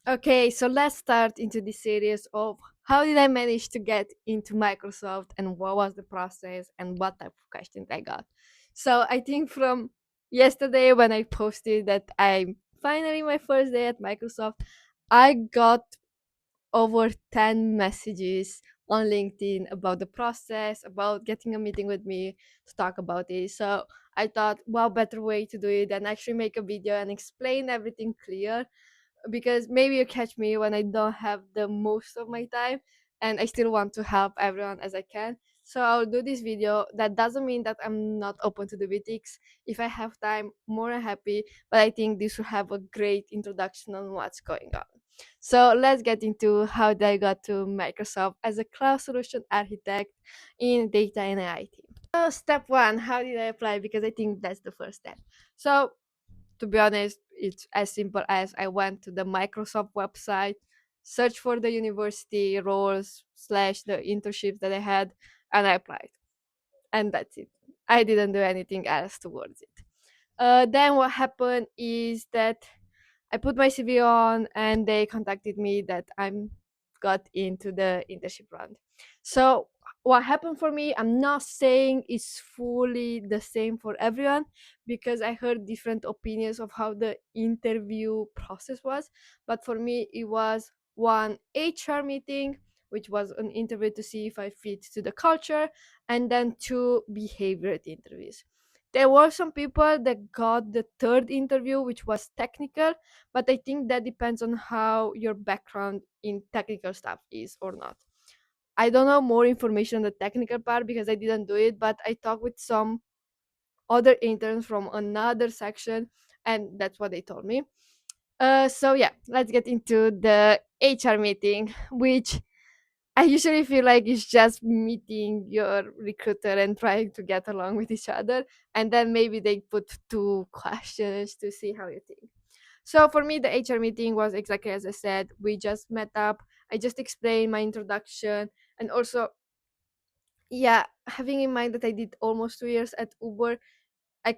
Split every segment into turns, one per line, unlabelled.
Okay, so let's start into this series of how did I manage to get into Microsoft and what was the process and what type of questions I got. So I think from yesterday when I posted that I'm finally my first day at Microsoft, I got over 10 messages on LinkedIn about the process, about getting a meeting with me to talk about it. So I thought, well, better way to do it than actually make a video and explain everything clear, because maybe you catch me when I don't have the most of my time and I still want to help everyone as I can. So I'll do this video. That doesn't mean that I'm not open to the meetings. If I have time, more than happy. But I think this will have a great introduction on what's going on. So let's get into how I got to Microsoft as a cloud solution architect in data and AI team. So step one, how did I apply? Because I think that's the first step. So to be honest, it's as simple as I went to the Microsoft website, searched for the university roles slash the internships that I had, and I applied. And that's it. I didn't do anything else towards it. Then what happened is that I put my CV on and they contacted me that I'm got into the internship round. So what happened for me, I'm not saying it's fully the same for everyone because I heard different opinions of how the interview process was. But for me, it was one HR meeting, which was an interview to see if I fit to the culture, and then two behavior interviews. There were some people that got the third interview, which was technical, but I think that depends on how your background in technical stuff is or not. I don't know more information on the technical part because I didn't do it, but I talked with some other interns from another section, and that's what they told me. So yeah, let's get into the HR meeting, which I usually feel like it's just meeting your recruiter and trying to get along with each other, and then maybe they put two questions to see how you think. So for me, the HR meeting was exactly as I said. We just met up. I just explained my introduction, and also, yeah, having in mind that I did almost 2 years at Uber,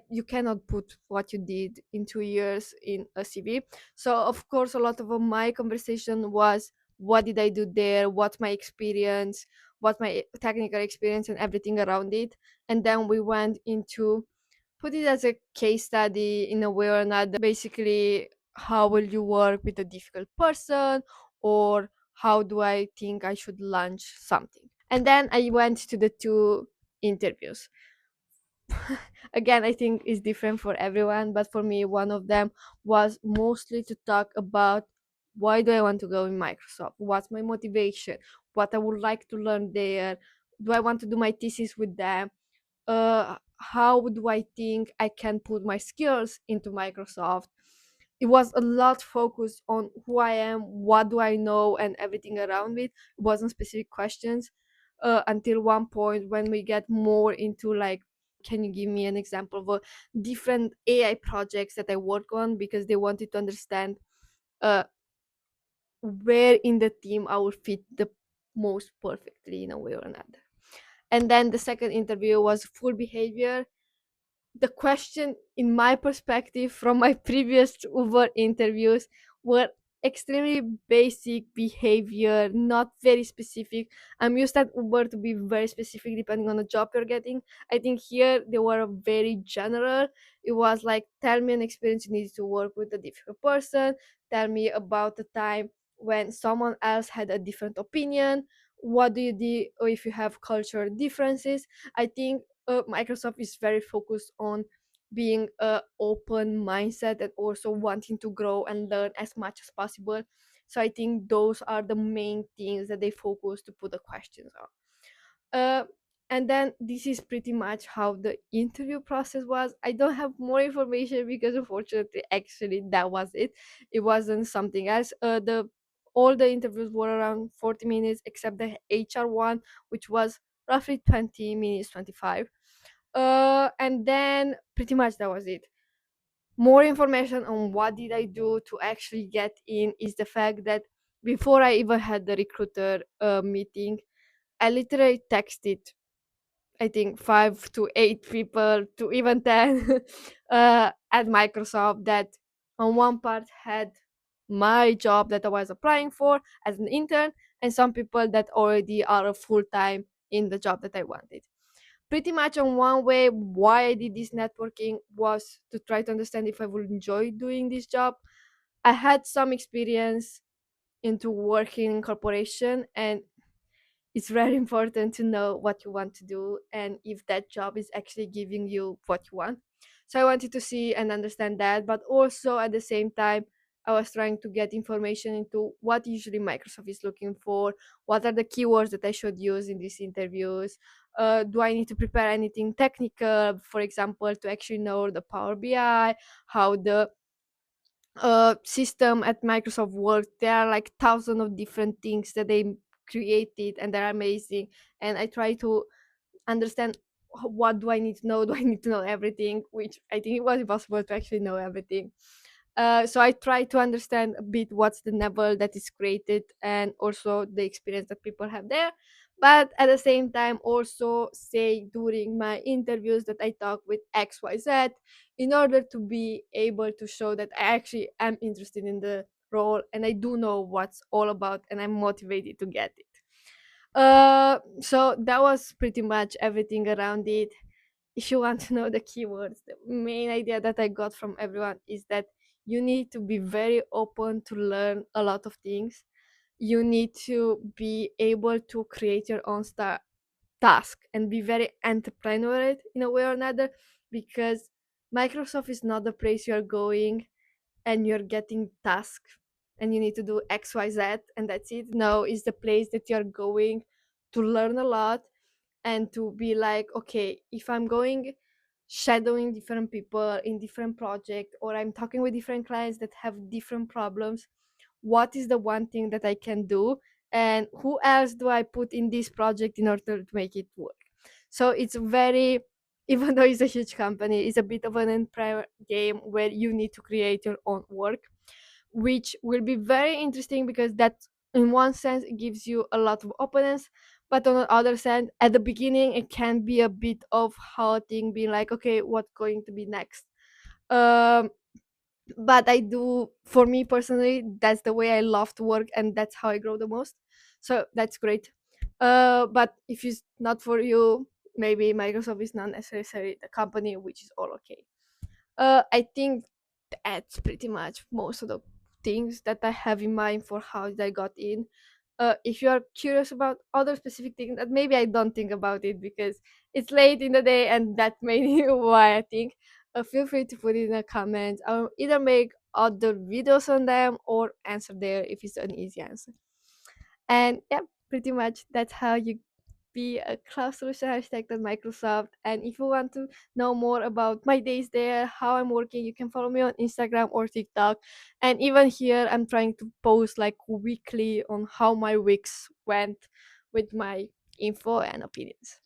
you cannot put what you did in 2 years in a CV. So of course, a lot of my conversation was what did I do there, what's my experience, what my technical experience, and everything around it. And then we went into put it as a case study in a way or another. Basically, how will you work with a difficult person, or how do I think I should launch something? And then I went to the two interviews. Again, I think it's different for everyone, but for me, one of them was mostly to talk about why do I want to go in Microsoft? What's my motivation? What I would like to learn there? Do I want to do my thesis with them? How do I think I can put my skills into Microsoft? It was a lot focused on who I am, what do I know, and everything around it. It wasn't specific questions until one point when we get more into like, can you give me an example of different AI projects that I work on, because they wanted to understand uh, where in the team I would fit the most perfectly in a way or another. And then the second interview was full behavior. The question in my perspective from my previous Uber interviews were extremely basic behavior, not very specific. I'm used at Uber to be very specific depending on the job you're getting. I think here they were very general. It was like, tell me an experience you needed to work with a difficult person, tell me about the time when someone else had a different opinion, what do you do, or if you have cultural differences. I think Microsoft is very focused on being a open mindset and also wanting to grow and learn as much as possible. So I think those are the main things that they focus to put the questions on. And then this is pretty much how the interview process was. I don't have more information because unfortunately, actually, that was it. It wasn't something else. The all the interviews were around 40 minutes except the HR one, which was roughly 20 minutes, 25. And then pretty much that was it. More information on what did I do to actually get in is the fact that before I even had the recruiter meeting, I literally texted, I think, 5 to 8 people to even 10 at Microsoft that on one part had my job that I was applying for as an intern, and some people that already are full time in the job that I wanted. Pretty much on one way, why I did this networking was to try to understand if I would enjoy doing this job. I had some experience into working in corporation, and it's very important to know what you want to do and if that job is actually giving you what you want. So I wanted to see and understand that, but also at the same time, I was trying to get information into what usually Microsoft is looking for, what are the keywords that I should use in these interviews. Do I need to prepare anything technical, for example, to actually know the Power BI, how the system at Microsoft works? There are like thousands of different things that they created, and they're amazing. And I try to understand what do I need to know. Do I need to know everything? Which I think it was impossible to actually know everything. So I try to understand a bit what's the level that is created and also the experience that people have there. But at the same time, also say during my interviews that I talk with XYZ in order to be able to show that I actually am interested in the role and I do know what's all about and I'm motivated to get it. So that was pretty much everything around it. If you want to know the keywords, the main idea that I got from everyone is that you need to be very open to learn a lot of things. You need to be able to create your own task and be very entrepreneurial in a way or another, because Microsoft is not the place you're going and you're getting tasks and you need to do XYZ and that's it. No, it's the place that you're going to learn a lot and to be like, okay, if I'm going shadowing different people in different project, or I'm talking with different clients that have different problems, what is the one thing that I can do and who else do I put in this project in order to make it work? So it's very, even though it's a huge company, it's a bit of an empire game where you need to create your own work, which will be very interesting because that in one sense it gives you a lot of openness, but on the other side at the beginning it can be a bit of halting, being like, okay, what's going to be next? um but I do, for me personally, that's the way I love to work and that's how I grow the most. So that's great. But if it's not for you, maybe Microsoft is not necessarily the company, which is all okay. I think that's pretty much most of the things that I have in mind for how I got in. If you are curious about other specific things that maybe I don't think about it because it's late in the day and that may be why I think, feel free to put it in the comments. I'll either make other videos on them or answer there if it's an easy answer. And yeah, pretty much that's how you be a cloud solution architect at Microsoft. And if you want to know more about my days there, how I'm working, you can follow me on Instagram or TikTok. And even here, I'm trying to post like weekly on how my weeks went with my info and opinions.